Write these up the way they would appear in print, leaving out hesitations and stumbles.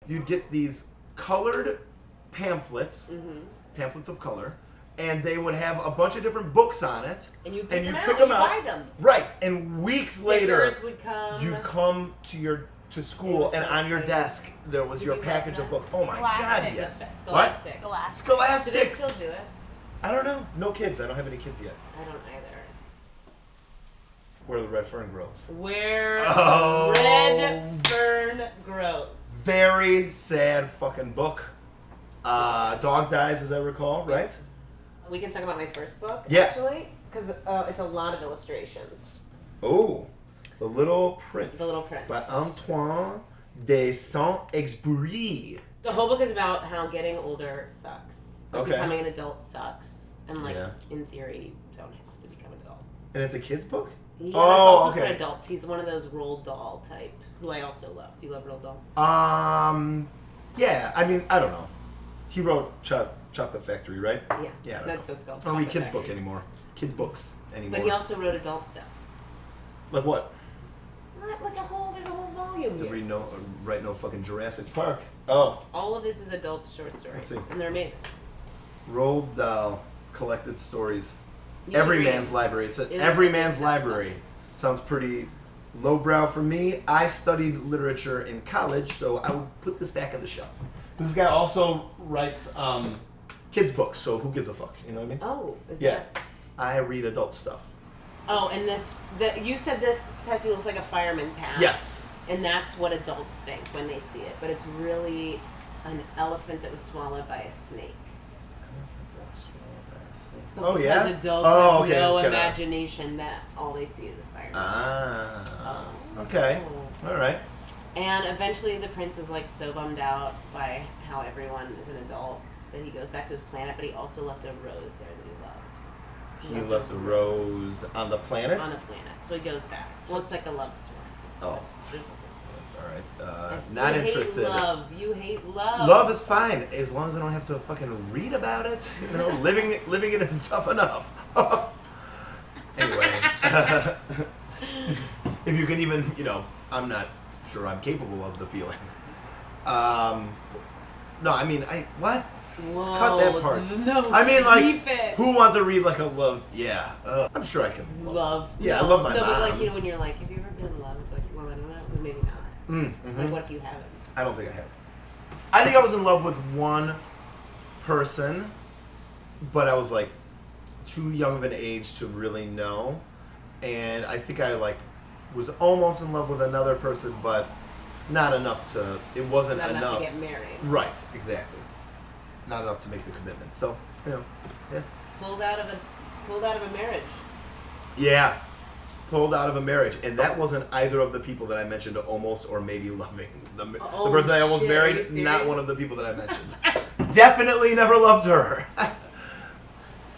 you'd get these colored pamphlets, pamphlets of color, and they would have a bunch of different books on it. And you pick them out, pick and them you out. buy them. Right, and weeks later, Stickers would come. you come to school, and so on your exciting. desk there was Did your you package love of that? books. Oh my Scholastic. God, yes. Scholastic. What? Scholastic. Do they Scholastics. still do it? I don't know. No kids. I don't have any kids yet. I don't either. Where the red fern grows. Where Oh. the red fern grows. Very sad fucking book. Dog dies, as I recall, right? We can talk about my first book, Yeah. actually, because it's a lot of illustrations. Oh, The Little Prince. The Little Prince. By Antoine de Saint-Exupéry. The whole book is about how getting older sucks. Like Okay. becoming an adult sucks. And, like, Yeah. in theory, you don't have to become an adult. And it's a kid's book? Yeah, it's Oh, also for okay. adults. He's one of those Roald Dahl type, who I also love. Do you love Roald Dahl? Yeah, I mean, I don't know. He wrote Chocolate Factory, right? Yeah. Yeah, I don't That's know. what it's called. I don't read Chocolate kids' Factory. book anymore. Kids' books anymore. But he also wrote adult stuff. Like what? There's a whole volume To here. write no fucking Jurassic Park. Oh, All of this is adult short stories. Let's see. And they're amazing. Roald Dahl collected stories. You Every should read Man's them. Library. It's It is Every a Man's good Library. Sounds pretty lowbrow for me. I studied literature in college, so I would put this back on the shelf. This guy also writes kids' books, so who gives a fuck? You know what I mean? Oh, is Yeah. that? I read adult stuff. Oh, and you said this tattoo looks like a fireman's hat. Yes. And that's what adults think when they see it. But it's really an elephant that was swallowed by a snake. Oh, yeah? Because adults Oh, have okay, no it's gotta- imagination that all they see is a fireman's hat. Ah. Okay. All right. And eventually the prince is like so bummed out by how everyone is an adult that he goes back to his planet, but he also left a rose there that he loved. He left a rose on the planet. On a planet. So he goes back. Well, it's like a love story. Oh. There's- All right. If Not you interested. Hate love. You hate love. Love is fine as long as I don't have to fucking read about it. You know, living it is tough enough. Anyway, if you can even, I'm not sure I'm capable of the feeling. No, I mean, what? Whoa, Cut that part. No, I mean, keep it. who wants to read like a love? Yeah, I'm sure I can Love. Yeah, no, I love my no, mom. but like when you're like, have you ever been in love? It's like, well, I don't know, because maybe not. Mm-hmm. Like, what if you haven't? I don't think I have. I think I was in love with one person, but I was like too young of an age to really know, and I think I was almost in love with another person, but not enough to. It wasn't Not enough. enough to get married. Right, exactly. Not enough to make the commitment. So, yeah. Pulled out of a marriage. Yeah. Pulled out of a marriage. And that wasn't either of the people that I mentioned almost or maybe loving. The person I almost shit, are married, you not serious? one of the people that I mentioned. Definitely never loved her.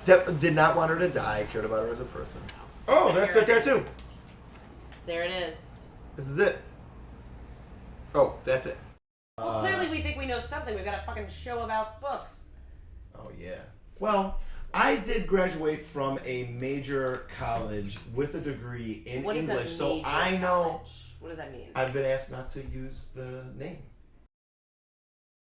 Did not want her to die. Cared about her as a person. Oh, that's the tattoo. There it is. This is it. Oh, that's it. Well, clearly we think we know something. We've got a fucking show about books. Oh, yeah. Well, I did graduate from a major college with a degree in What is English, a so major I know college? What does that mean? I've been asked not to use the name.